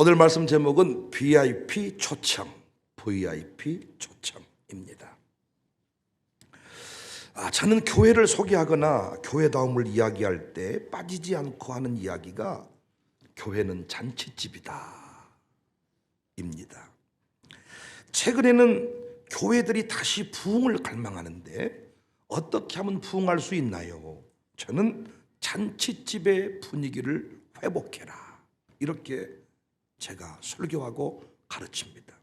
오늘 말씀 제목은 VIP 초청, VIP 초청입니다. 저는 교회를 소개하거나 교회다움을 이야기할 때 빠지지 않고 하는 이야기가 교회는 잔치집이다 입니다. 최근에는 교회들이 다시 부흥을 갈망하는데 어떻게 하면 부흥할 수 있나요? 저는 잔치집의 분위기를 회복해라, 이렇게 제가 설교하고 가르칩니다.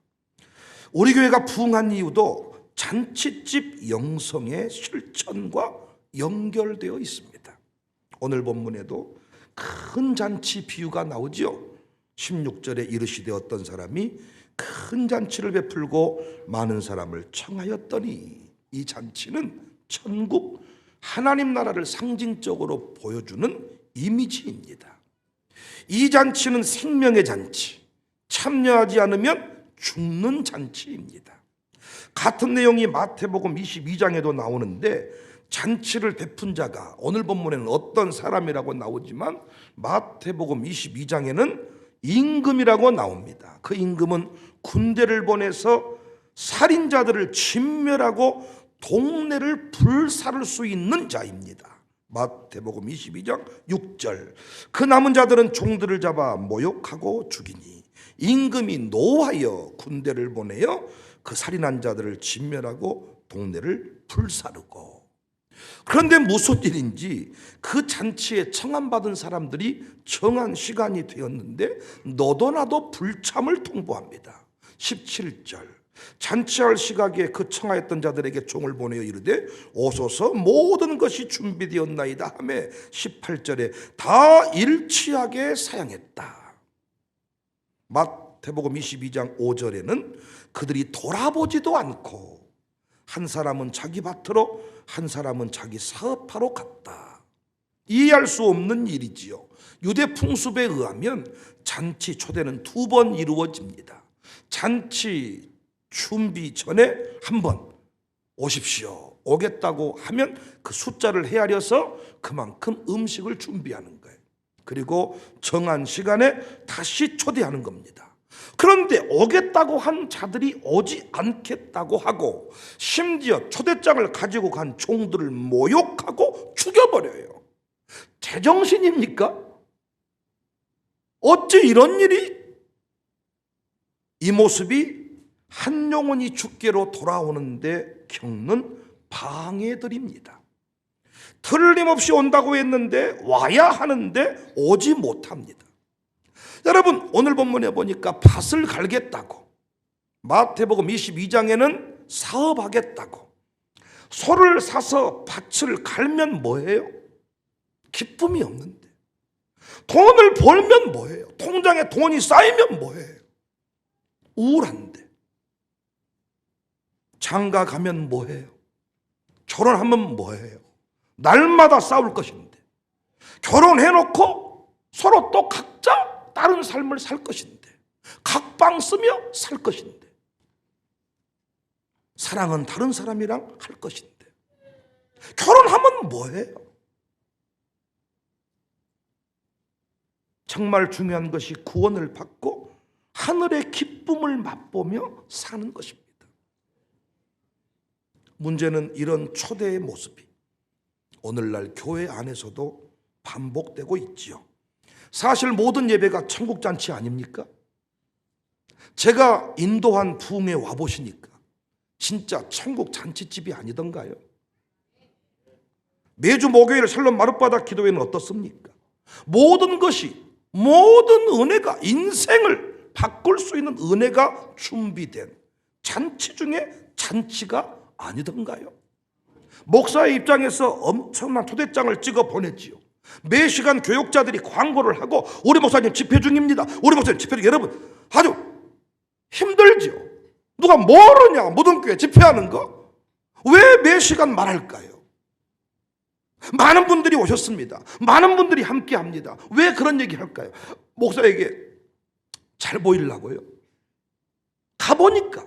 우리 교회가 부흥한 이유도 잔치집 영성의 실천과 연결되어 있습니다. 오늘 본문에도 큰 잔치 비유가 나오죠. 16절에 이르시되 어떤 사람이 큰 잔치를 베풀고 많은 사람을 청하였더니, 이 잔치는 천국 하나님 나라를 상징적으로 보여주는 이미지입니다. 이 잔치는 생명의 잔치, 참여하지 않으면 죽는 잔치입니다. 같은 내용이 마태복음 22장에도 나오는데, 잔치를 베푼 자가 오늘 본문에는 어떤 사람이라고 나오지만 마태복음 22장에는 임금이라고 나옵니다. 그 임금은 군대를 보내서 살인자들을 진멸하고 동네를 불사를 수 있는 자입니다. 마태복음 22장 6절, 그 남은 자들은 종들을 잡아 모욕하고 죽이니 임금이 노하여 군대를 보내어 그 살인한 자들을 진멸하고 동네를 불사르고. 그런데 무슨 일인지 그 잔치에 청함받은 사람들이 정한 시간이 되었는데 너도 나도 불참을 통보합니다. 17절, 잔치할 시각에 그 청하였던 자들에게 종을 보내어 이르되 오소서 모든 것이 준비되었나이다 하매 18절에 다 일치하게 사양했다. 마태복음 22장 5절에는 그들이 돌아보지도 않고 한 사람은 자기 밭으로 한 사람은 자기 사업하러 갔다. 이해할 수 없는 일이지요. 유대 풍습에 의하면 잔치 초대는 2번 이루어집니다. 잔치 준비 전에 한 번 오십시오, 오겠다고 하면 그 숫자를 헤아려서 그만큼 음식을 준비하는 거예요. 그리고 정한 시간에 다시 초대하는 겁니다. 그런데 오겠다고 한 자들이 오지 않겠다고 하고 심지어 초대장을 가지고 간 종들을 모욕하고 죽여버려요. 제정신입니까? 어찌 이런 일이? 이 모습이 한 영혼이 주께로 돌아오는데 겪는 방해들입니다. 틀림없이 온다고 했는데 와야 하는데 오지 못합니다. 여러분, 오늘 본문에 보니까 밭을 갈겠다고, 마태복음 22장에는 사업하겠다고, 소를 사서 밭을 갈면 뭐해요? 기쁨이 없는데. 돈을 벌면 뭐해요? 통장에 돈이 쌓이면 뭐해요? 우울한데. 장가 가면 뭐해요? 결혼하면 뭐해요? 날마다 싸울 것인데. 결혼해놓고 서로 또 각자 다른 삶을 살 것인데, 각방 쓰며 살 것인데, 사랑은 다른 사람이랑 할 것인데, 결혼하면 뭐해요? 정말 중요한 것이 구원을 받고 하늘의 기쁨을 맛보며 사는 것입니다. 문제는 이런 초대의 모습이 오늘날 교회 안에서도 반복되고 있지요. 사실 모든 예배가 천국잔치 아닙니까? 제가 인도한 부흥에 와보시니까 진짜 천국 잔치집이 아니던가요? 매주 목요일 샬롬 마룻바닥 기도회는 어떻습니까? 모든 것이, 모든 은혜가, 인생을 바꿀 수 있는 은혜가 준비된 잔치 중에 잔치가 아니던가요? 목사의 입장에서 엄청난 초대장을 찍어 보냈지요. 매 시간 교육자들이 광고를 하고 우리 목사님 집회 중입니다, 우리 목사님 집회 중. 여러분, 아주 힘들지요. 누가 모르냐, 무덤교회 집회하는 거? 왜 매 시간 말할까요? 많은 분들이 오셨습니다. 많은 분들이 함께 합니다. 왜 그런 얘기 할까요? 목사에게 잘 보이려고요. 가보니까,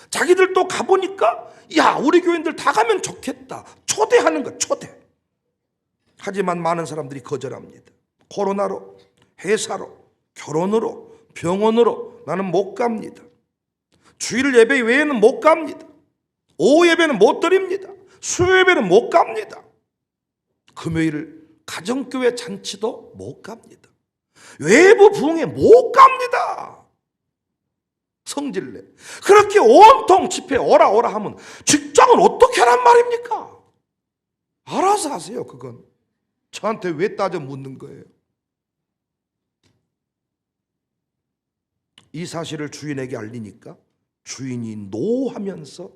자기들도 가보니까, 야, 우리 교인들 다 가면 좋겠다, 초대하는 거, 초대. 하지만 많은 사람들이 거절합니다. 코로나로, 회사로, 결혼으로, 병원으로 나는 못 갑니다. 주일 예배 외에는 못 갑니다. 오후 예배는 못 드립니다. 수요 예배는 못 갑니다. 금요일 가정교회 잔치도 못 갑니다. 외부 부흥회 못 갑니다. 성질내. 그렇게 온통 집회 오라 오라 하면 직장은 어떻게 하란 말입니까? 알아서 하세요. 그건 저한테 왜 따져 묻는 거예요? 이 사실을 주인에게 알리니까 주인이 노하면서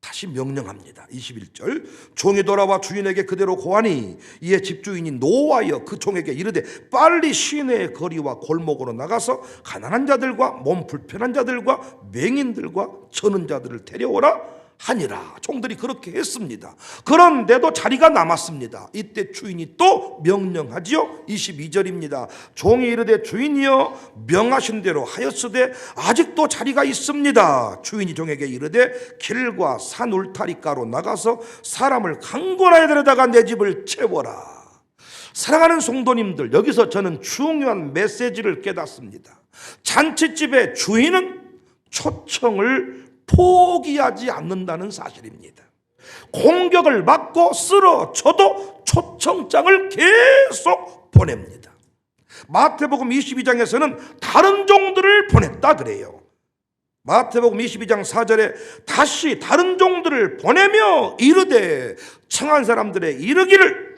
다시 명령합니다. 21절, 종이 돌아와 주인에게 그대로 고하니 이에 집주인이 노하여 그 종에게 이르되 빨리 시내의 거리와 골목으로 나가서 가난한 자들과 몸 불편한 자들과 맹인들과 저는 자들을 데려오라 하니라. 종들이 그렇게 했습니다. 그런데도 자리가 남았습니다. 이때 주인이 또 명령하지요. 22절입니다. 종이 이르되 주인이여 명하신 대로 하였으되 아직도 자리가 있습니다. 주인이 종에게 이르되 길과 산 울타리가로 나가서 사람을 강권하여 데려다가 내 집을 채워라. 사랑하는 성도님들, 여기서 저는 중요한 메시지를 깨닫습니다. 잔치집의 주인은 초청을 포기하지 않는다는 사실입니다. 공격을 받고 쓰러져도 초청장을 계속 보냅니다. 마태복음 22장에서는 다른 종들을 보냈다 그래요. 마태복음 22장 4절에 다시 다른 종들을 보내며 이르되 청한 사람들의 이르기를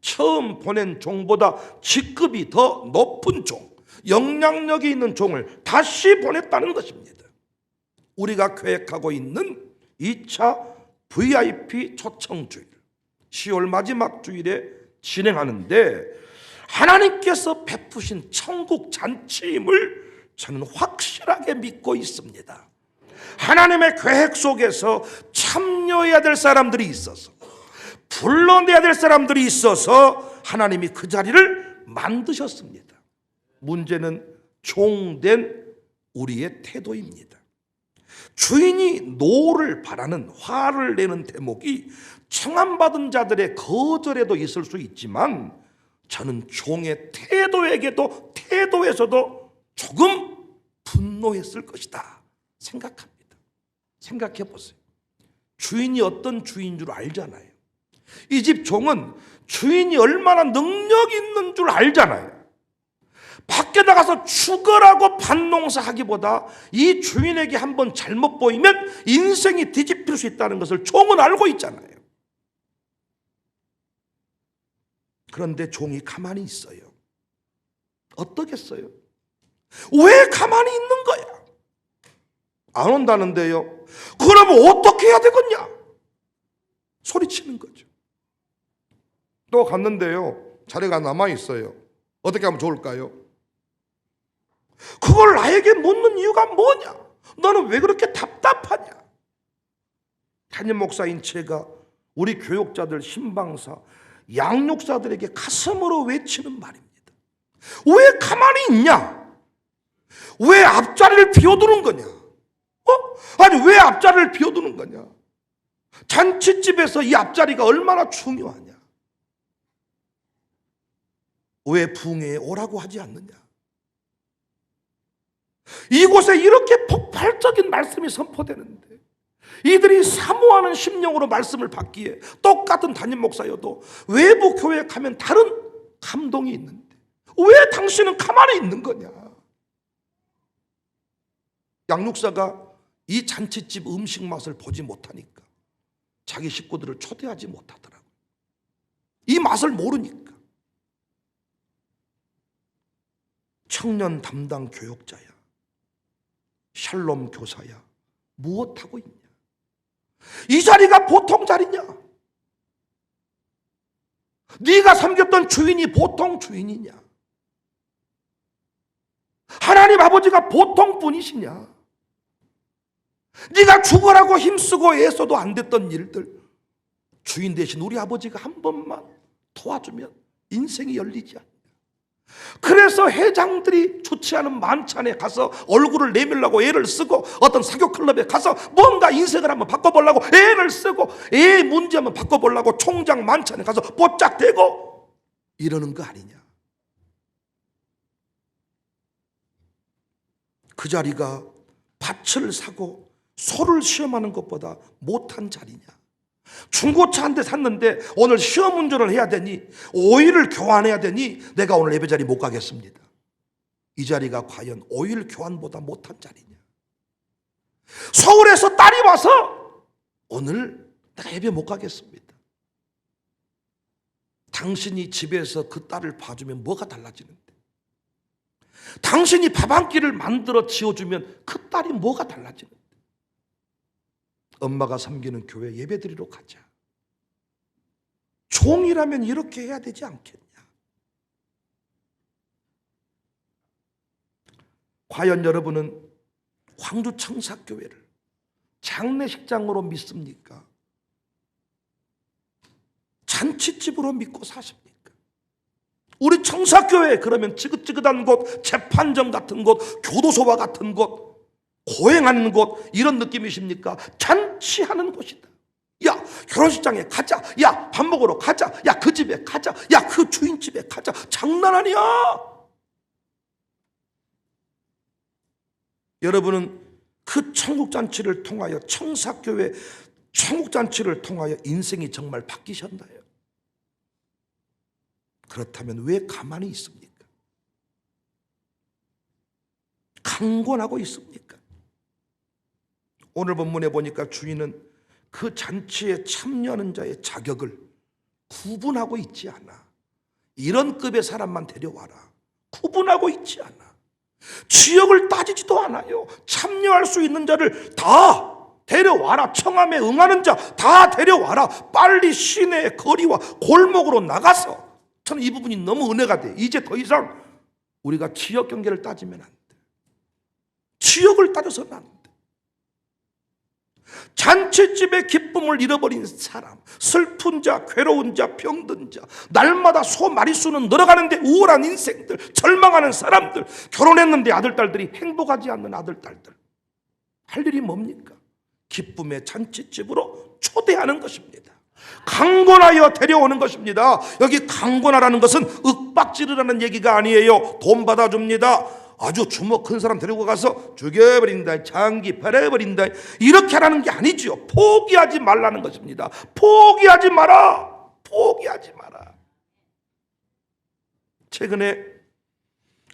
처음 보낸 종보다 직급이 더 높은 종, 영향력이 있는 종을 다시 보냈다는 것입니다. 우리가 계획하고 있는 2차 VIP 초청주일 10월 마지막 주일에 진행하는데 하나님께서 베푸신 천국 잔치임을 저는 확실하게 믿고 있습니다. 하나님의 계획 속에서 참여해야 될 사람들이 있어서, 불러내야 될 사람들이 있어서 하나님이 그 자리를 만드셨습니다. 문제는 종된 우리의 태도입니다. 주인이 노를 바라는, 화를 내는 대목이 청함받은 자들의 거절에도 있을 수 있지만 저는 종의 태도에서도 조금 분노했을 것이다 생각합니다. 생각해 보세요. 주인이 어떤 주인인 줄 알잖아요. 이 집 종은 주인이 얼마나 능력 있는 줄 알잖아요. 밖에 나가서 죽으라고 밭농사하기보다 이 주인에게 한번 잘못 보이면 인생이 뒤집힐 수 있다는 것을 종은 알고 있잖아요. 그런데 종이 가만히 있어요. 어떻겠어요? 왜 가만히 있는 거야? 안 온다는데요. 그러면 어떻게 해야 되겠냐? 소리치는 거죠. 또 갔는데요, 자리가 남아있어요. 어떻게 하면 좋을까요? 그걸 나에게 묻는 이유가 뭐냐? 너는 왜 그렇게 답답하냐? 담임 목사인 제가 우리 교육자들, 신방사, 양육사들에게 가슴으로 외치는 말입니다. 왜 가만히 있냐? 왜 앞자리를 비워두는 거냐? 아니 왜 앞자리를 비워두는 거냐? 잔치집에서 이 앞자리가 얼마나 중요하냐? 왜 부흥회에 오라고 하지 않느냐? 이곳에 이렇게 폭발적인 말씀이 선포되는데 이들이 사모하는 심령으로 말씀을 받기에 똑같은 담임 목사여도 외부 교회에 가면 다른 감동이 있는데 왜 당신은 가만히 있는 거냐? 양육사가 이 잔치집 음식 맛을 보지 못하니까 자기 식구들을 초대하지 못하더라고요. 이 맛을 모르니까. 청년 담당 교육자야, 샬롬 교사야, 무엇하고 있냐? 이 자리가 보통 자리냐? 네가 섬겼던 주인이 보통 주인이냐? 하나님 아버지가 보통 분이시냐? 네가 죽으라고 힘쓰고 애써도 안 됐던 일들 주인 대신 우리 아버지가 한 번만 도와주면 인생이 열리지 않냐? 그래서 회장들이 좋지 않은 만찬에 가서 얼굴을 내밀려고 애를 쓰고 어떤 사교 클럽에 가서 뭔가 인생을 한번 바꿔보려고 애를 쓰고 애 문제 한번 바꿔보려고 총장 만찬에 가서 뽀짝대고 이러는 거 아니냐? 그 자리가 밭을 사고 소를 시험하는 것보다 못한 자리냐? 중고차 한 대 샀는데 오늘 시험 운전을 해야 되니, 오일을 교환해야 되니 내가 오늘 예배 자리 못 가겠습니다. 이 자리가 과연 오일 교환보다 못한 자리냐? 서울에서 딸이 와서 오늘 내가 예배 못 가겠습니다. 당신이 집에서 그 딸을 봐주면 뭐가 달라지는데? 당신이 밥 한 끼를 만들어 지어주면 그 딸이 뭐가 달라지는데? 엄마가 섬기는 교회 예배드리러 가자. 종이라면 이렇게 해야 되지 않겠냐? 과연 여러분은 광주 청사교회를 장례식장으로 믿습니까? 잔치집으로 믿고 사십니까? 우리 청사교회 그러면 지긋지긋한 곳, 재판정 같은 곳, 교도소와 같은 곳, 고행하는 곳, 이런 느낌이십니까? 잔치하는 곳이다. 야, 결혼식장에 가자. 야, 밥 먹으러 가자. 야, 그 집에 가자. 야, 그 주인집에 가자. 장난 아니야. 여러분은 그 천국잔치를 통하여, 청사교회 천국잔치를 통하여 인생이 정말 바뀌셨나요? 그렇다면 왜 가만히 있습니까? 강권하고 있습니까? 오늘 본문에 보니까 주인은 그 잔치에 참여하는 자의 자격을 구분하고 있지 않아. 이런 급의 사람만 데려와라. 구분하고 있지 않아. 지역을 따지지도 않아요. 참여할 수 있는 자를 다 데려와라. 청함에 응하는 자 다 데려와라. 빨리 시내 거리와 골목으로 나가서. 저는 이 부분이 너무 은혜가 돼. 이제 더 이상 우리가 지역 경계를 따지면 안 돼. 지역을 따져서는 안 돼. 잔치집의 기쁨을 잃어버린 사람, 슬픈 자, 괴로운 자, 병든 자, 날마다 소 마리수는 늘어가는데 우울한 인생들, 절망하는 사람들, 결혼했는데 아들, 딸들이 행복하지 않는 아들, 딸들, 할 일이 뭡니까? 기쁨의 잔치집으로 초대하는 것입니다. 강권하여 데려오는 것입니다. 여기 강권하라는 것은 윽박지르라는 얘기가 아니에요. 돈 받아줍니다. 아주 주먹 큰 사람 데리고 가서 죽여버린다, 장기 패려버린다, 이렇게 하라는 게 아니죠. 포기하지 말라는 것입니다. 포기하지 마라. 포기하지 마라. 최근에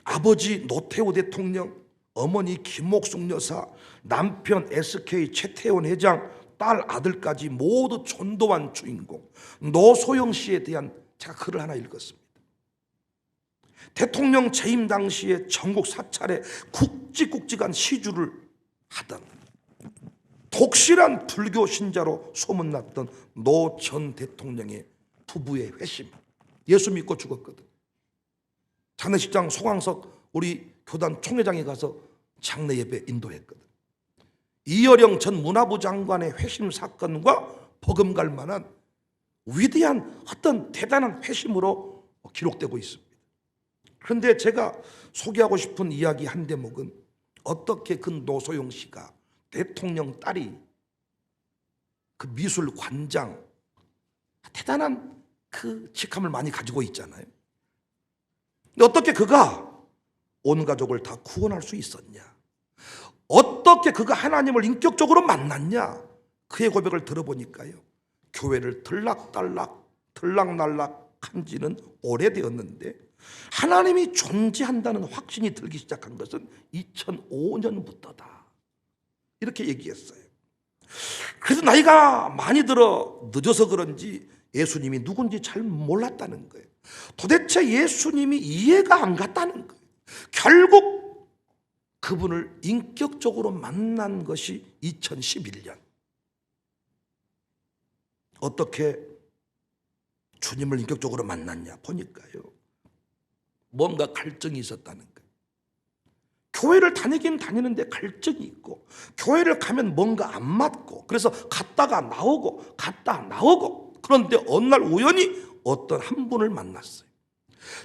아버지 노태우 대통령, 어머니 김옥숙 여사, 남편 SK 최태원 회장, 딸 아들까지 모두 전도한 주인공 노소영 씨에 대한 제가 글을 하나 읽었습니다. 대통령 재임 당시에 전국 사찰에 굵직굵직한 시주를 하던 독실한 불교 신자로 소문났던 노 전 대통령의 부부의 회심. 예수 믿고 죽었거든. 장례식장 송광석 우리 교단 총회장에 가서 장례 예배 인도했거든. 이어령 전 문화부 장관의 회심 사건과 버금갈 만한 위대한 어떤 대단한 회심으로 기록되고 있습니다. 그런데 제가 소개하고 싶은 이야기 한 대목은 어떻게 그 노소영 씨가 대통령 딸이 그 미술 관장 대단한 그 직함을 많이 가지고 있잖아요. 근데 어떻게 그가 온 가족을 다 구원할 수 있었냐? 어떻게 그가 하나님을 인격적으로 만났냐? 그의 고백을 들어보니까요, 교회를 들락날락 한 지는 오래되었는데 하나님이 존재한다는 확신이 들기 시작한 것은 2005년부터다. 이렇게 얘기했어요. 그래서 나이가 많이 들어 늦어서 그런지 예수님이 누군지 잘 몰랐다는 거예요. 도대체 예수님이 이해가 안 갔다는 거예요. 결국 그분을 인격적으로 만난 것이 2011년. 어떻게 주님을 인격적으로 만났냐 보니까요, 뭔가 갈증이 있었다는 거예요. 교회를 다니긴 다니는데 갈증이 있고, 교회를 가면 뭔가 안 맞고, 그래서 갔다가 나오고 갔다 나오고. 그런데 어느 날 우연히 어떤 한 분을 만났어요.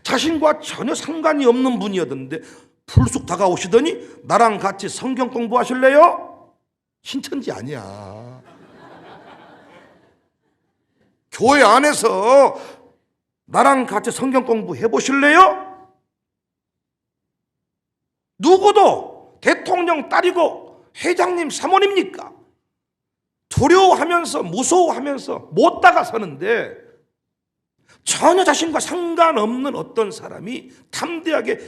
자신과 전혀 상관이 없는 분이었는데 불쑥 다가오시더니 나랑 같이 성경 공부하실래요? 신천지 아니야. 교회 안에서 나랑 같이 성경 공부해 보실래요? 누구도 대통령 딸이고 회장님 사모입니까? 두려워하면서 무서워하면서 못 다가서는데 전혀 자신과 상관없는 어떤 사람이 담대하게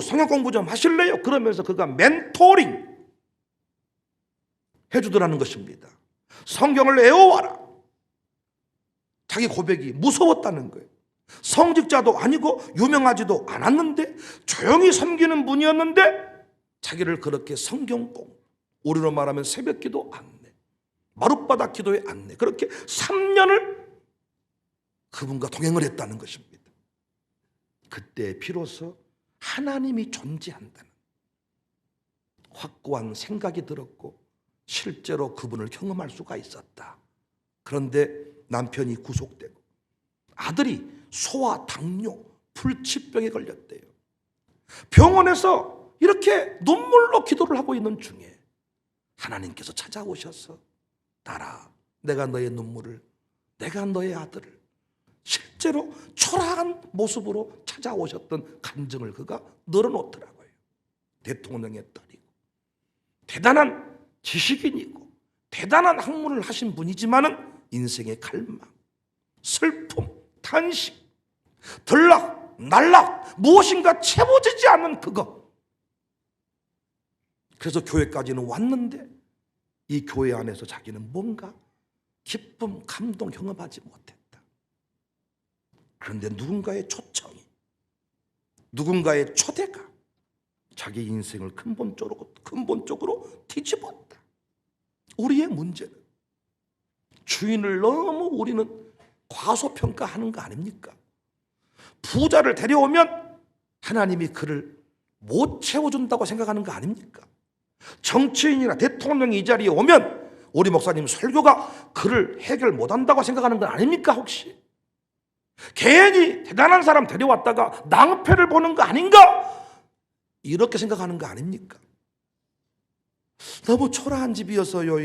성경 공부 좀 하실래요? 그러면서 그가 멘토링 해주더라는 것입니다. 성경을 외워와라. 자기 고백이 무서웠다는 거예요. 성직자도 아니고 유명하지도 않았는데 조용히 섬기는 분이었는데 자기를 그렇게 성경 공부, 우리로 말하면 새벽기도 안내, 마룻바닥 기도에 안내, 그렇게 3년을 그분과 동행을 했다는 것입니다. 그때 비로소 하나님이 존재한다는 확고한 생각이 들었고 실제로 그분을 경험할 수가 있었다. 그런데 남편이 구속되고 아들이 소아 당뇨 불치병에 걸렸대요. 병원에서 이렇게 눈물로 기도를 하고 있는 중에 하나님께서 찾아오셔서 딸아, 내가 너의 눈물을, 내가 너의 아들을, 실제로 초라한 모습으로 찾아오셨던 간증을 그가 늘어놓더라고요. 대통령의 딸이고 대단한 지식인이고 대단한 학문을 하신 분이지만은 인생의 갈망, 슬픔, 탄식, 들락, 날락, 무엇인가 채워지지 않는 그것. 그래서 교회까지는 왔는데 이 교회 안에서 자기는 뭔가 기쁨, 감동 경험하지 못했다. 그런데 누군가의 초청이, 누군가의 초대가 자기 인생을 근본적으로 뒤집었다. 우리의 문제는 주인을 너무 우리는 과소평가하는 거 아닙니까? 부자를 데려오면 하나님이 그를 못 채워준다고 생각하는 거 아닙니까? 정치인이나 대통령이 이 자리에 오면 우리 목사님 설교가 그를 해결 못한다고 생각하는 건 아닙니까 혹시? 괜히 대단한 사람 데려왔다가 낭패를 보는 거 아닌가? 이렇게 생각하는 거 아닙니까? 너무 초라한 집이어서요,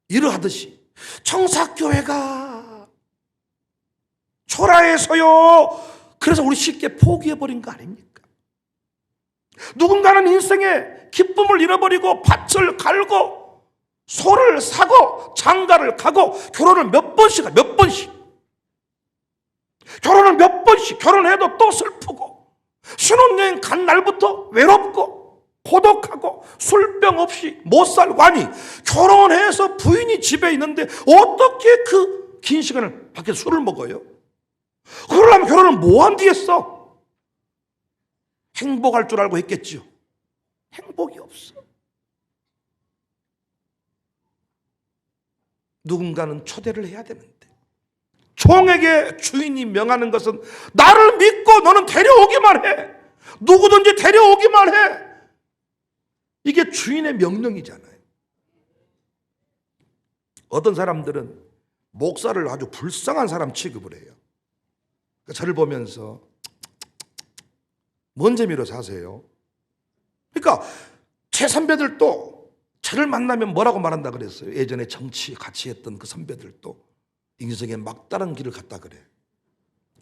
이러하듯이 청사교회가 초라해서요, 그래서 우리 쉽게 포기해버린 거 아닙니까? 누군가는 인생에 기쁨을 잃어버리고 밭을 갈고 소를 사고 장가를 가고 결혼을 몇 번씩 결혼을 몇 번씩 결혼해도 또 슬프고 신혼여행 간 날부터 외롭고 고독하고 술병 없이 못 살고, 아니 결혼해서 부인이 집에 있는데 어떻게 그 긴 시간을 밖에서 술을 먹어요? 그러려면 결혼을 뭐 한 뒤겠어? 행복할 줄 알고 했겠지요. 행복이 없어. 누군가는 초대를 해야 되는데 종에게 주인이 명하는 것은 나를 믿고 너는 데려오기만 해. 누구든지 데려오기만 해. 이게 주인의 명령이잖아요. 어떤 사람들은 목사를 아주 불쌍한 사람 취급을 해요. 저를 보면서 뭔 재미로 사세요? 그러니까 제 선배들도 저를 만나면 뭐라고 말한다 그랬어요. 예전에 정치 같이 했던 그 선배들도 인생의 막다른 길을 갔다 그래.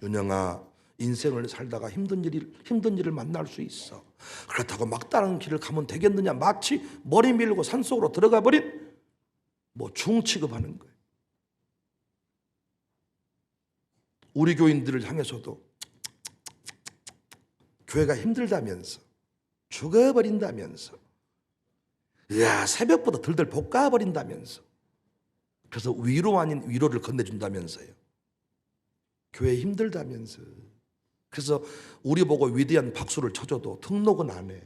윤영아, 인생을 살다가 힘든 일을 만날 수 있어. 그렇다고 막다른 길을 가면 되겠느냐? 마치 머리 밀고 산속으로 들어가 버린 중 취급하는 거예요. 우리 교인들을 향해서도 교회가 힘들다면서, 죽어버린다면서, 새벽부터 들들 볶아버린다면서, 그래서 위로 아닌 위로를 건네준다면서요. 교회 힘들다면서. 그래서 우리 보고 위대한 박수를 쳐줘도 등록은 안 해.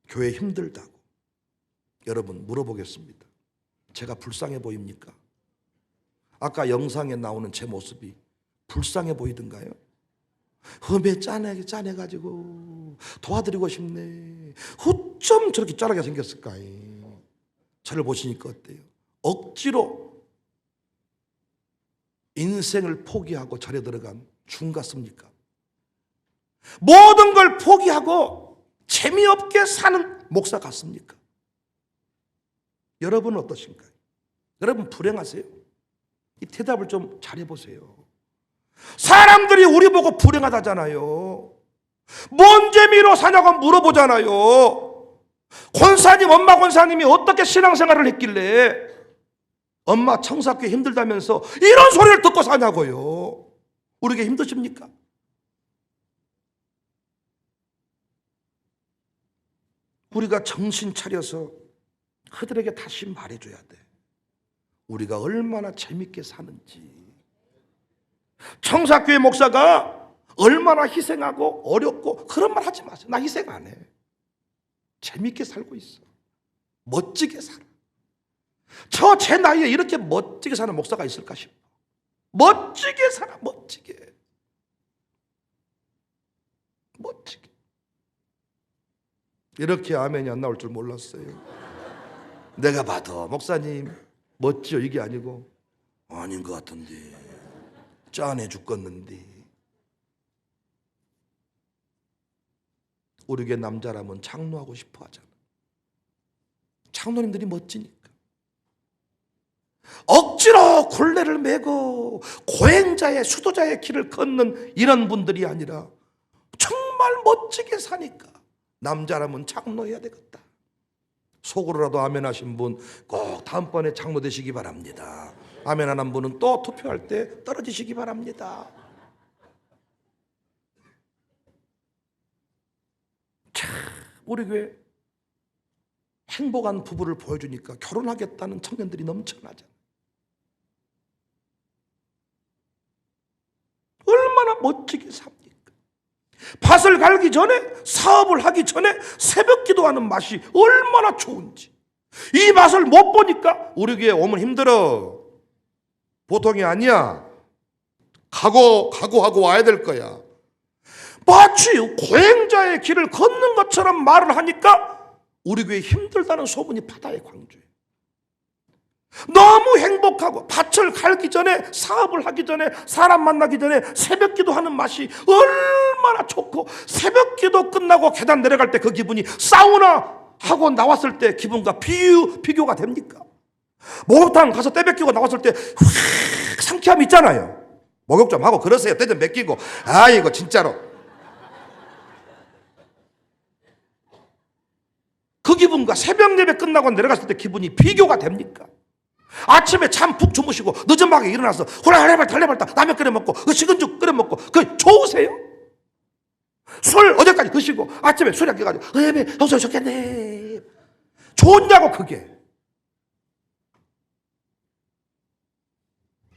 교회 힘들다고. 여러분, 물어보겠습니다. 제가 불쌍해 보입니까? 아까 영상에 나오는 제 모습이 불쌍해 보이던가요? 흠에 짠해가지고 도와드리고 싶네. 어쩜 저렇게 짠하게 생겼을까? 저를 보시니까 어때요? 억지로 인생을 포기하고 절에 들어간 중 같습니까? 모든 걸 포기하고 재미없게 사는 목사 같습니까? 여러분은 어떠신가요? 여러분 불행하세요? 이 대답을 좀 잘해보세요. 사람들이 우리 보고 불행하다잖아요. 뭔 재미로 사냐고 물어보잖아요. 권사님, 엄마 권사님이 어떻게 신앙생활을 했길래 엄마 청사교 힘들다면서 이런 소리를 듣고 사냐고요. 우리에게 힘드십니까? 우리가 정신 차려서 그들에게 다시 말해줘야 돼. 우리가 얼마나 재밌게 사는지. 청사교회 목사가 얼마나 희생하고 어렵고 그런 말 하지 마세요. 나 희생 안 해. 재밌게 살고 있어. 멋지게 살아. 저 제 나이에 이렇게 멋지게 사는 목사가 있을까 싶어. 멋지게 살아. 멋지게. 멋지게. 이렇게 아멘이 안 나올 줄 몰랐어요. 내가 봐도 목사님 멋지요 이게 아니고 아닌 것 같은데 짠해 죽겠는데. 우리 교회 남자라면 장로하고 싶어 하잖아. 장로님들이 멋지니까. 억지로 굴레를 메고 고행자의 수도자의 길을 걷는 이런 분들이 아니라 정말 멋지게 사니까 남자라면 장로해야 되겠다. 속으로라도 아멘 하신 분 꼭 다음번에 장로 되시기 바랍니다. 아멘 안 한 분은 또 투표할 때 떨어지시기 바랍니다. 참 우리 교회 행복한 부부를 보여주니까 결혼하겠다는 청년들이 넘쳐나잖아요. 얼마나 멋지게 삽니까? 밭을 갈기 전에, 사업을 하기 전에 새벽 기도하는 맛이 얼마나 좋은지. 이 맛을 못 보니까 우리 교회 오면 힘들어. 보통이 아니야. 각오하고 와야 될 거야. 마치 고행자의 길을 걷는 것처럼 말을 하니까 우리 교회 힘들다는 소문이 바다에 광주해. 너무 행복하고 밭을 갈기 전에, 사업을 하기 전에, 사람 만나기 전에 새벽 기도하는 맛이 얼마나 좋고, 새벽 기도 끝나고 계단 내려갈 때 그 기분이 사우나 하고 나왔을 때 기분과 비교가 됩니까? 목욕탕 가서 때 벗기고 나왔을 때 확 상쾌함이 있잖아요. 목욕 좀 하고 그러세요. 때 좀 벗기고. 아이고 진짜로 그 기분과 새벽 예배 끝나고 내려갔을 때 기분이 비교가 됩니까? 아침에 잠 푹 주무시고 늦은 밤에 일어나서 홀라홀라 달래발다 라면 끓여 먹고 그 식은 죽 끓여 먹고 그 좋으세요? 술 어제까지 드시고 아침에 술이 깨가지고 예배 어서 좋겠네. 좋냐고. 그게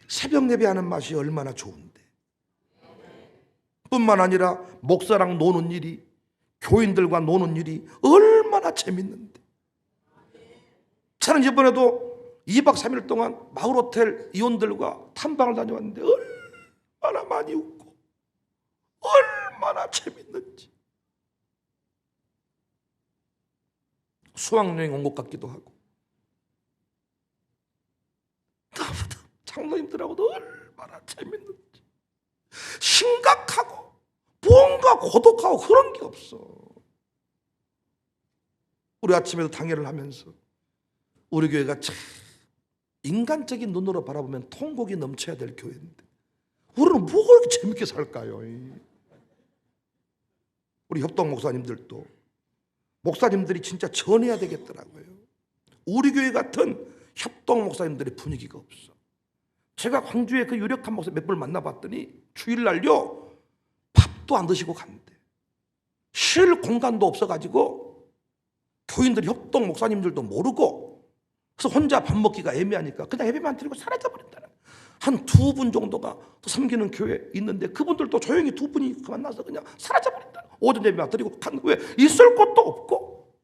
새벽 예배하는 맛이 얼마나 좋은데. 뿐만 아니라 목사랑 노는 일이, 교인들과 노는 일이 얼마나 재밌는데. 저는 이번에도 2박 3일 동안 마을호텔 이원들과 탐방을 다녀왔는데 얼마나 많이 웃고 얼마나 재밌는지. 수학여행 온 것 같기도 하고. 장로님들하고도 얼마나 재밌는지. 심각하고 뭔가 고독하고 그런 게 없어. 우리 아침에도 당회를 하면서 우리 교회가 참 인간적인 눈으로 바라보면 통곡이 넘쳐야 될 교회인데 우리는 뭐가 그렇게 재밌게 살까요? 우리 협동 목사님들도 목사님들이 진짜 전해야 되겠더라고요. 우리 교회 같은 협동 목사님들의 분위기가 없어. 제가 광주에 그 유력한 목사 몇 분을 만나봤더니 주일날요 밥도 안 드시고 간대. 쉴 공간도 없어가지고 교인들이 협동 목사님들도 모르고 그래서 혼자 밥 먹기가 애매하니까 그냥 예배만 드리고 사라져버린다는. 한 2분 정도가 또 섬기는 교회 있는데 그분들도 조용히 2분이 만나서 그냥 사라져버린다. 오전 예배만 드리고 간 후에 있을 곳도 없고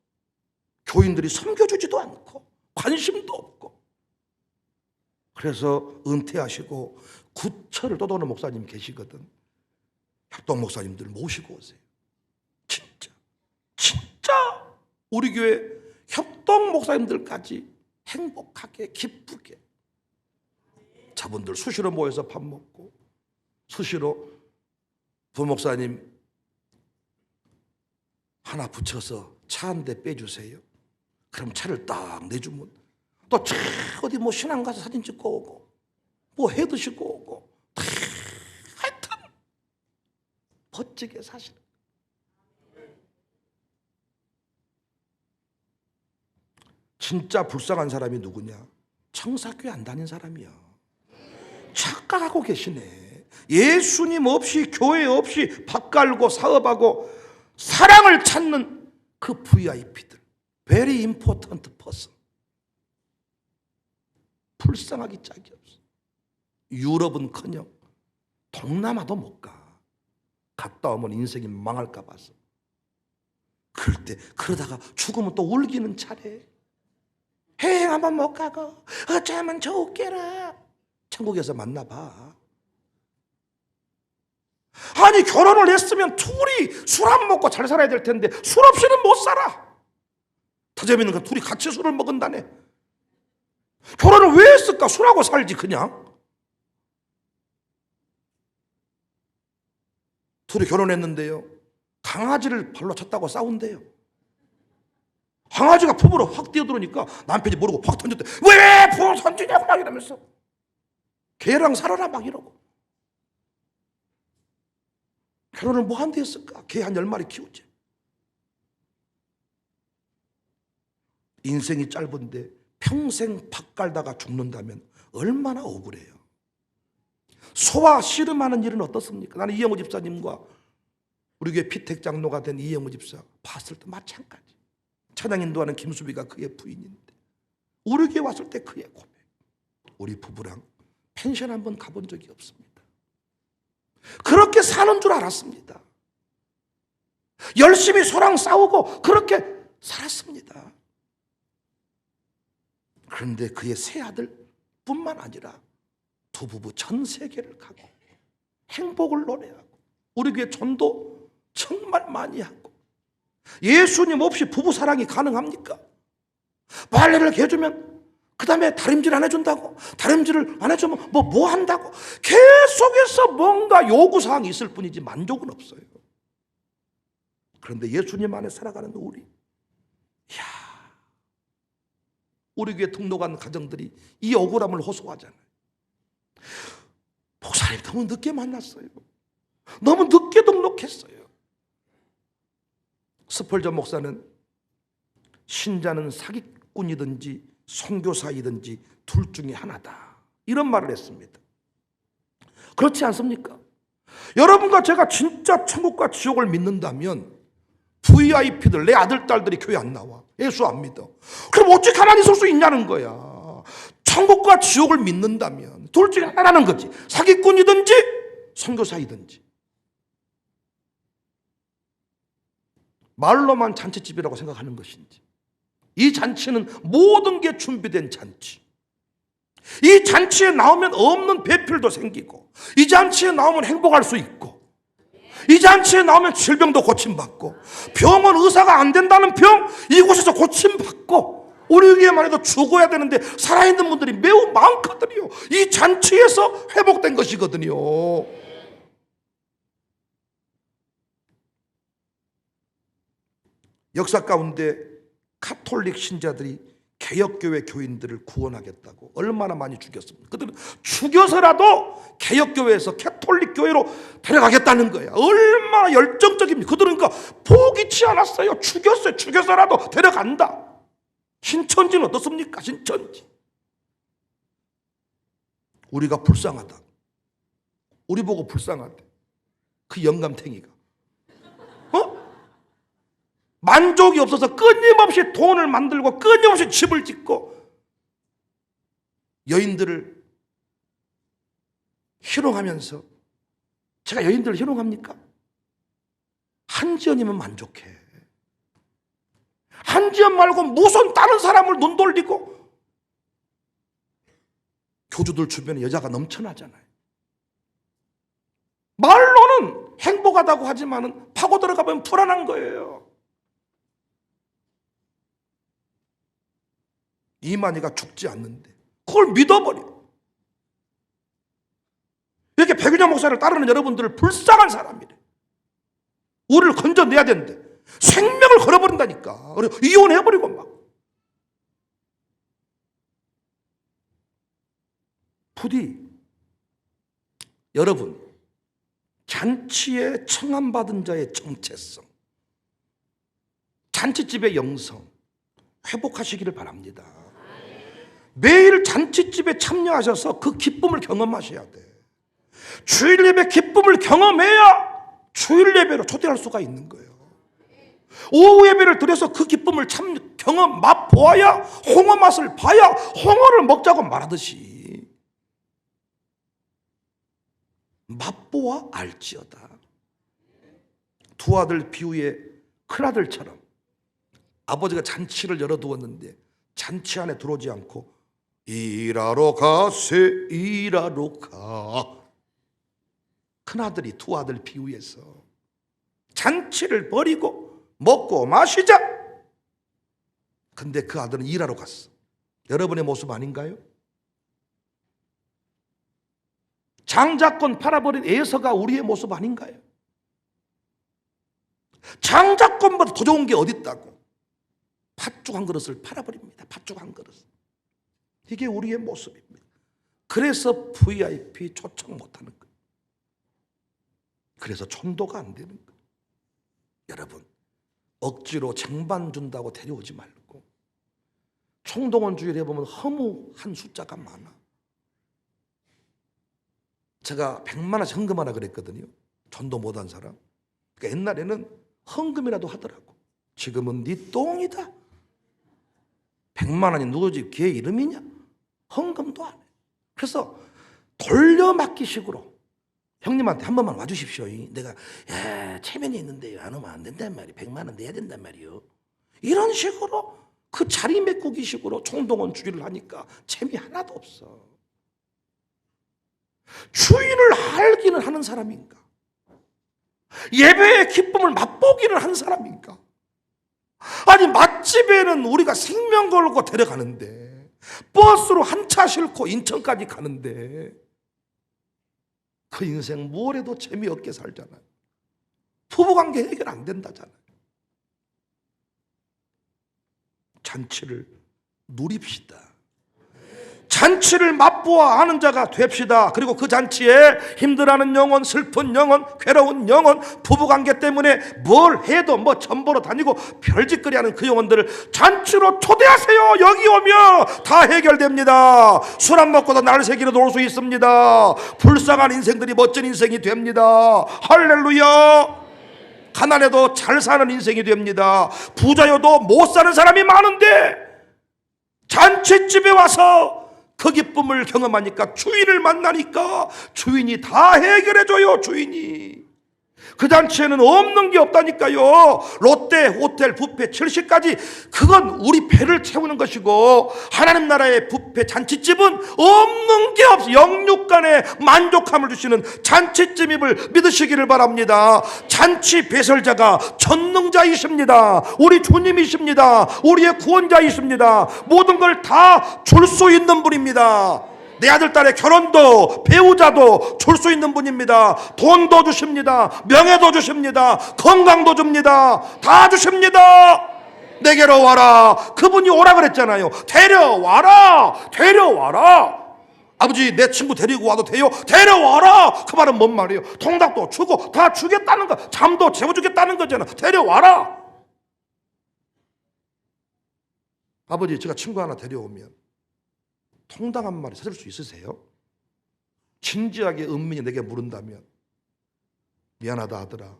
교인들이 섬겨주지도 않고 관심도 없고. 그래서 은퇴하시고 구처를 떠도는 목사님 계시거든. 협동 목사님들 모시고 오세요. 진짜 우리 교회 협동 목사님들까지 행복하게 기쁘게 저분들 수시로 모여서 밥 먹고 수시로 부목사님 하나 붙여서 차 한 대 빼주세요. 그럼 차를 딱 내주면 또 어디 뭐 신앙 가서 사진 찍고 오고 뭐 해 드시고 오고 하여튼 멋지게 사시는. 진짜 불쌍한 사람이 누구냐? 청사교회 안 다닌 사람이야. 착각하고 계시네. 예수님 없이, 교회 없이 밥 갈고 사업하고 사랑을 찾는 그 VIP들, Very important person. 불쌍하기 짝이 없어. 유럽은커녕 동남아도 못 가. 갔다 오면 인생이 망할까 봐서. 그러다가 죽으면 또 울기는 차례. 해외 한번 못 가고 어쩌면 좋겠라. 천국에서 만나봐. 아니, 결혼을 했으면 둘이 술 안 먹고 잘 살아야 될 텐데 술 없이는 못 살아. 더 재밌는 건 둘이 같이 술을 먹은다네. 결혼을 왜 했을까? 술하고 살지 그냥. 둘이 결혼했는데요, 강아지를 발로 쳤다고 싸운대요. 강아지가 품으로 확 뛰어들어오니까 남편이 모르고 확 던졌대. 왜 품을 던지냐고 막 이러면서. 걔랑 살아라 막 이러고. 결혼을 뭐 한데 했을까? 개 한 10마리 키우지. 인생이 짧은데 평생 밥 갈다가 죽는다면 얼마나 억울해요. 소와 씨름하는 일은 어떻습니까? 나는 이영호 집사님과 우리 교회 피택 장로가 된 이영호 집사 봤을 때 마찬가지. 찬양 인도하는 김수비가 그의 부인인데 우리 교회 왔을 때 그의 고백. 우리 부부랑 펜션 한번 가본 적이 없습니다. 그렇게 사는 줄 알았습니다. 열심히 소랑 싸우고 그렇게 살았습니다. 그런데 그의 세 아들뿐만 아니라 두 부부 전 세계를 가고 행복을 노래하고 우리 교회 전도 정말 많이 하고. 예수님 없이 부부 사랑이 가능합니까? 빨래를 개주면 그 다음에 다림질 안 해준다고, 다림질을 안 해주면 뭐 한다고, 계속해서 뭔가 요구사항이 있을 뿐이지 만족은 없어요. 그런데 예수님 안에 살아가는 우리, 이야, 우리 교회 등록한 가정들이 이 억울함을 호소하잖아요. 목사님 너무 늦게 만났어요. 너무 늦게 등록했어요. 스펄전 목사는 신자는 사기꾼이든지 선교사이든지 둘 중에 하나다, 이런 말을 했습니다. 그렇지 않습니까? 여러분과 제가 진짜 천국과 지옥을 믿는다면 VIP들, 내 아들 딸들이 교회 안 나와, 예수 안 믿어. 그럼 어찌 가만히 있을 수 있냐는 거야. 천국과 지옥을 믿는다면 둘 중에 하나라는 거지. 사기꾼이든지 선교사이든지. 말로만 잔치집이라고 생각하는 것인지, 이 잔치는 모든 게 준비된 잔치. 이 잔치에 나오면 없는 배필도 생기고, 이 잔치에 나오면 행복할 수 있고, 이 잔치에 나오면 질병도 고침받고, 병원 의사가 안 된다는 병 이곳에서 고침받고, 우리 교회만 해도 죽어야 되는데 살아있는 분들이 매우 많거든요. 이 잔치에서 회복된 것이거든요. 역사 가운데 카톨릭 신자들이 개혁교회 교인들을 구원하겠다고 얼마나 많이 죽였습니까? 그들은 죽여서라도 개혁교회에서 캐톨릭 교회로 데려가겠다는 거야. 얼마나 열정적입니까? 그들은 그러니까 포기치 않았어요. 죽였어요. 죽여서라도 데려간다. 신천지는 어떻습니까? 신천지. 우리가 불쌍하다, 우리 보고 불쌍하대, 그 영감탱이가 만족이 없어서 끊임없이 돈을 만들고 끊임없이 집을 짓고 여인들을 희롱하면서, 제가 여인들을 희롱합니까? 한지연이면 만족해. 한지연 말고 무슨 다른 사람을 눈 돌리고. 교주들 주변에 여자가 넘쳐나잖아요. 말로는 행복하다고 하지만 파고 들어가면 불안한 거예요. 이만희가 죽지 않는데 그걸 믿어버려. 이렇게 백윤영 목사를 따르는 여러분들을 불쌍한 사람이래. 우리를 건져내야 되는데 생명을 걸어버린다니까. 이혼해버리고 막. 부디 여러분, 잔치에 청함받은 자의 정체성, 잔치집의 영성, 회복하시기를 바랍니다. 매일 잔치집에 참여하셔서 그 기쁨을 경험하셔야 돼. 주일 예배 기쁨을 경험해야 주일 예배로 초대할 수가 있는 거예요. 오후 예배를 드려서 그 기쁨을 경험 맛보아야 홍어 맛을 봐야 홍어를 먹자고 말하듯이 맛보아 알지어다. 두 아들 비유의 큰아들처럼 아버지가 잔치를 열어두었는데 잔치 안에 들어오지 않고 일하러 가세 일하러 가. 큰아들이 두 아들 비유해서 잔치를 버리고 먹고 마시자. 근데 그 아들은 일하러 갔어. 여러분의 모습 아닌가요? 장자권 팔아버린 에서가 우리의 모습 아닌가요? 장자권보다 더 좋은 게 어딨다고 팥죽 한 그릇을 팔아버립니다. 팥죽 한 그릇. 이게 우리의 모습입니다. 그래서 VIP 초청 못하는 거예요. 그래서 천도가 안 되는 거예요. 여러분, 억지로 쟁반 준다고 데려오지 말고 총동원 주일에 보면 허무한 숫자가 많아. 제가 100만 원씩 헌금하라 그랬거든요. 전도 못한 사람. 그러니까 옛날에는 헌금이라도 하더라고. 지금은 네 똥이다. 100만 원이 누구 집 걔 이름이냐? 헌금도 안 해. 그래서 돌려막기식으로 형님한테 한 번만 와주십시오. 내가 체면이 있는데요. 안 오면 안 된단 말이에요. 100만 원 내야 된단 말이에요. 이런 식으로 그 자리 메꾸기식으로 총동원 주기를 하니까 재미 하나도 없어. 주인을 알기는 하는 사람인가? 예배의 기쁨을 맛보기를 하는 사람인가? 아니 맛집에는 우리가 생명 걸고 데려가는데 버스로 한 차 싣고 인천까지 가는데 그 인생 뭘 해도 재미없게 살잖아요. 부부관계 해결 안 된다잖아요. 잔치를 누립시다. 잔치를 맛보아 아는 자가 됩시다. 그리고 그 잔치에 힘들어하는 영혼, 슬픈 영혼, 괴로운 영혼, 부부관계 때문에 뭘 해도 뭐 전보러 다니고 별짓거리하는 그 영혼들을 잔치로 초대하세요. 여기 오면 다 해결됩니다. 술 안 먹고도 날 새기러 놀 수 있습니다. 불쌍한 인생들이 멋진 인생이 됩니다. 할렐루야. 가난해도 잘 사는 인생이 됩니다. 부자여도 못 사는 사람이 많은데 잔치집에 와서 그 기쁨을 경험하니까 주인을 만나니까 주인이 다 해결해줘요. 주인이. 그 잔치에는 없는 게 없다니까요. 롯데 호텔 뷔페 70까지 그건 우리 배를 채우는 것이고 하나님 나라의 뷔페 잔치집은 없는 게 없어. 영육간의 만족함을 주시는 잔치집임을 믿으시기를 바랍니다. 잔치 배설자가 전능자이십니다. 우리 주님이십니다. 우리의 구원자이십니다. 모든 걸 다 줄 수 있는 분입니다. 내 아들 딸의 결혼도 배우자도 줄 수 있는 분입니다. 돈도 주십니다. 명예도 주십니다. 건강도 줍니다. 다 주십니다. 내게로 와라. 그분이 오라 그랬잖아요. 데려와라. 데려와라. 아버지 내 친구 데리고 와도 돼요? 데려와라. 그 말은 뭔 말이에요? 통닭도 주고 다 주겠다는 거. 잠도 재워주겠다는 거잖아. 데려와라. 아버지 제가 친구 하나 데려오면 통닭 한 마리 사줄 수 있으세요? 진지하게 은민이 내게 물은다면 미안하다 하더라.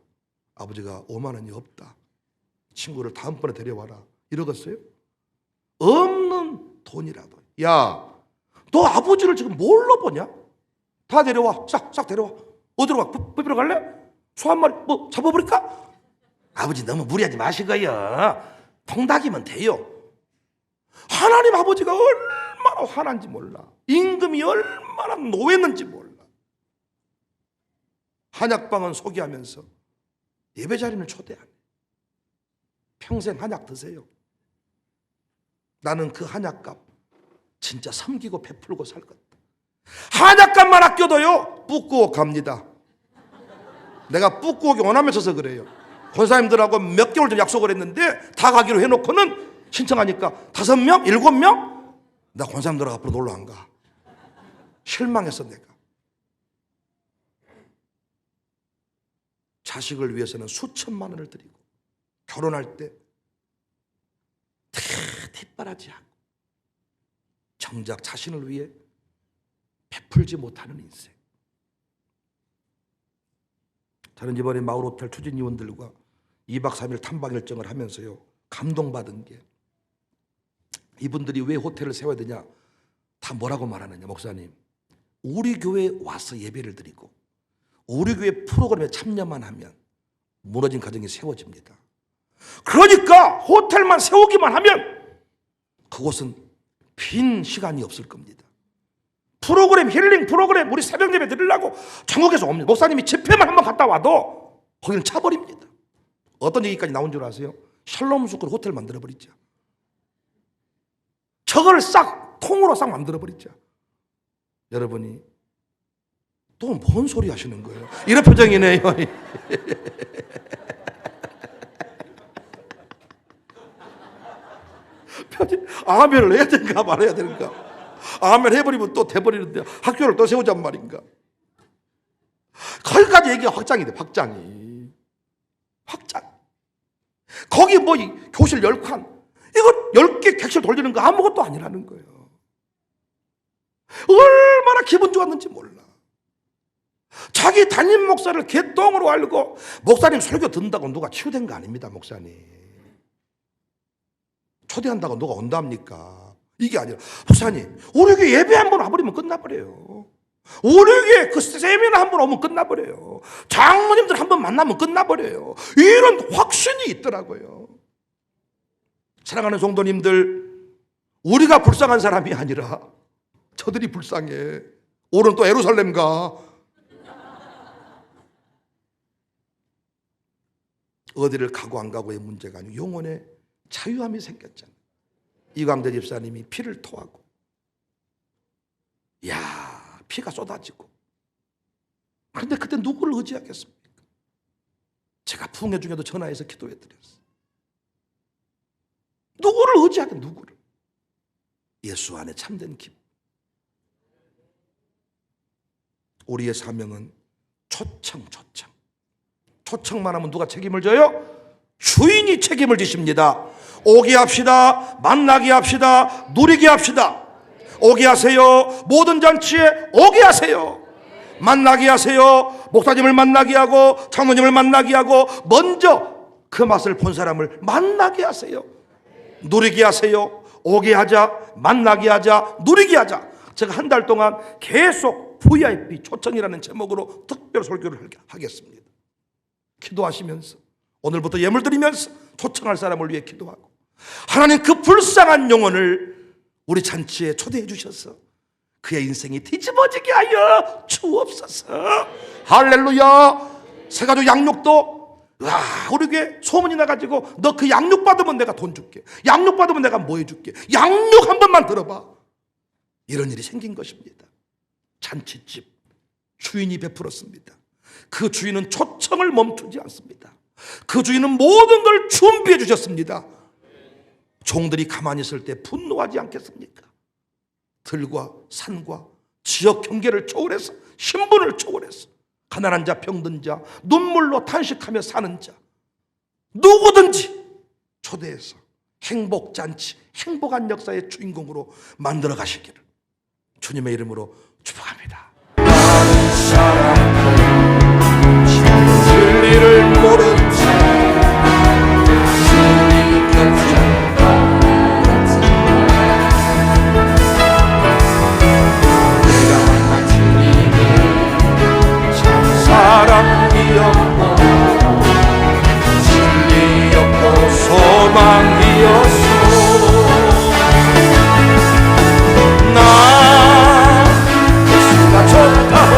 아버지가 5만 원이 없다. 친구를 다음번에 데려와라. 이러겠어요? 없는 돈이라도. 야, 너 아버지를 지금 뭘로 보냐? 다 데려와. 싹 데려와. 어디로 가? 뷔페로 갈래? 소 한 마리 뭐 잡아버릴까? 아버지 너무 무리하지 마시고요. 통닭이면 돼요. 하나님 아버지가 얼마나 화난지 몰라. 임금이 얼마나 노했는지 몰라. 한약방은 소개하면서 예배 자리는 초대 안 해. 평생 한약 드세요. 나는 그 한약값 진짜 섬기고 베풀고 살 것. 한약값만 아껴도요 뿌꾸옥 갑니다. 내가 뿌꾸옥이 원하면서 그래요. 권사님들하고 몇 개월 전 약속을 했는데 다 가기로 해놓고는 신청하니까 5명? 7명? 나 권사님들 앞으로 놀러 안 가. 실망했어 내가. 자식을 위해서는 수천만 원을 드리고 결혼할 때 뒷바라지하고 정작 자신을 위해 베풀지 못하는 인생. 저는 이번에 마을호텔 추진위원들과 2박 3일 탐방 일정을 하면서요, 감동받은 게, 이분들이 왜 호텔을 세워야 되냐, 다 뭐라고 말하느냐, 목사님, 우리 교회에 와서 예배를 드리고 우리 교회 프로그램에 참여만 하면 무너진 가정이 세워집니다. 그러니까 호텔만 세우기만 하면 그곳은 빈 시간이 없을 겁니다. 프로그램, 힐링 프로그램, 우리 새벽 예배 드리려고 전국에서 옵니다. 목사님이 집회만 한번 갔다 와도 거기는 차버립니다. 어떤 얘기까지 나온 줄 아세요? 샬롬 스쿨 호텔 만들어버리자. 저걸 싹 통으로 싹 만들어버리자. 여러분이 또 뭔 소리 하시는 거예요? 이런 표정이네요. 아멘을 해야 되는가 말아야 되는가? 아멘 해버리면 또 돼버리는데 학교를 또 세우잔 말인가? 거기까지 얘기가 확장이 돼. 확장. 거기 뭐 교실 10칸, 이거 10개 객실 돌리는 거 아무것도 아니라는 거예요. 얼마나 기분 좋았는지 몰라. 자기 담임 목사를 개똥으로 알고 목사님 설교 듣는다고 누가 치유된 거 아닙니다. 목사님 초대한다고 누가 온답니까? 이게 아니라, 목사님 우리 교회 예배 한번 와버리면 끝나버려요. 우리 교회 그 세미나 한번 오면 끝나버려요. 장로님들 한번 만나면 끝나버려요. 이런 확신이 있더라고요. 사랑하는 성도님들, 우리가 불쌍한 사람이 아니라 저들이 불쌍해. 오늘 또 예루살렘 가. 어디를 가고 안 가고의 문제가 아니고 영혼의 자유함이 생겼잖아요. 이광재 집사님이 피를 토하고, 이야, 피가 쏟아지고. 그런데 그때 누구를 의지하겠습니까? 제가 부흥회 중에도 전화해서 기도해드렸어요. 누구를 의지하겠, 누구를? 예수 안에 참된 기쁨. 우리의 사명은 초청만 하면 누가 책임을 져요? 주인이 책임을 지십니다. 오게 합시다. 만나게 합시다. 누리게 합시다. 오게 하세요. 모든 잔치에 오게 하세요. 만나게 하세요. 목사님을 만나게 하고 장로님을 만나게 하고 먼저 그 맛을 본 사람을 만나게 하세요. 누리게 하세요. 오게 하자. 만나게 하자. 누리게 하자. 제가 한 달 동안 계속 VIP 초청이라는 제목으로 특별 설교를 하겠습니다. 기도하시면서, 오늘부터 예물 드리면서 초청할 사람을 위해 기도하고, 하나님 그 불쌍한 영혼을 우리 잔치에 초대해 주셔서 그의 인생이 뒤집어지게 하여 주옵소서. 할렐루야. 새가족 양육도, 우리 교회 소문이 나가지고 너 그 양육 받으면 내가 돈 줄게, 양육 받으면 내가 뭐 해줄게, 양육 한 번만 들어봐. 이런 일이 생긴 것입니다. 잔치집 주인이 베풀었습니다. 그 주인은 초청을 멈추지 않습니다. 그 주인은 모든 걸 준비해 주셨습니다. 종들이 가만히 있을 때 분노하지 않겠습니까? 들과 산과 지역 경계를 초월해서, 신분을 초월해서 가난한 자, 병든 자, 눈물로 탄식하며 사는 자, 누구든지 초대해서 행복잔치, 행복한 역사의 주인공으로 만들어 가시기를 주님의 이름으로 축복합니다. 진리를 모른 사랑이었고 진리였고 소망이었소. 나 예수가 좋다고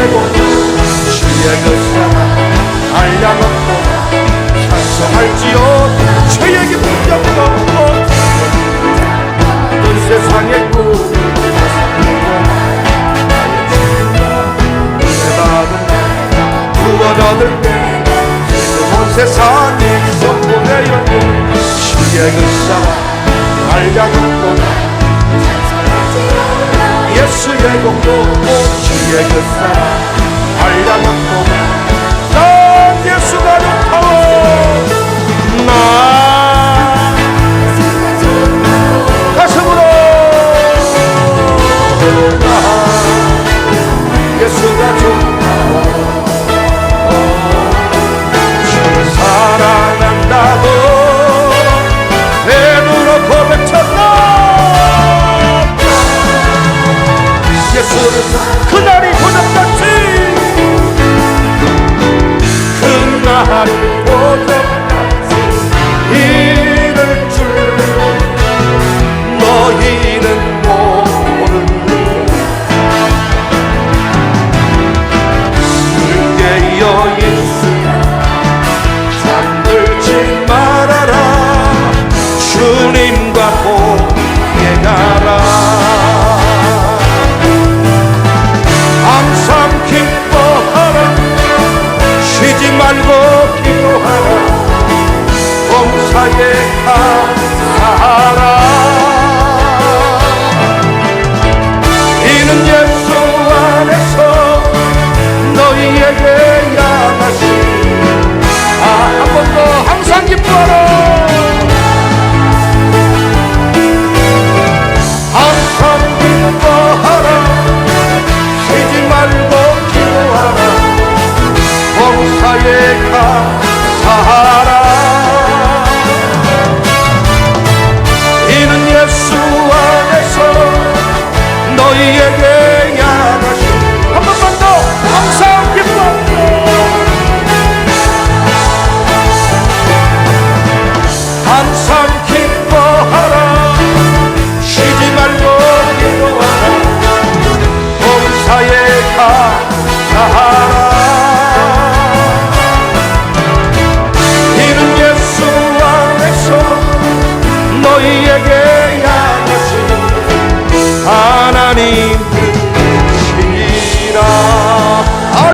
예고도 주의 그 사랑 한량없도다 찬송할지어다 주의 깊은 영광 넌 세상의 꿈 구원 얻을 때 온 세상에 선포의 영광 주의 그 사랑 한량없도다 예수의 공로 주의 그 사랑 한량없도다 난 예수가 좋다오 나 가슴으로 나 예수가 좋다오 주를 사랑한다고 배부로 고백쳤나 예수를 그날이 고백같이 그날이 고백같이 이를 줄 너희는 모르니 늘 깨어 있으라 잠들지 말아라 주님과 함께 가라 항상 기뻐하라 쉬지 말고 기도하라 범사에 감사하라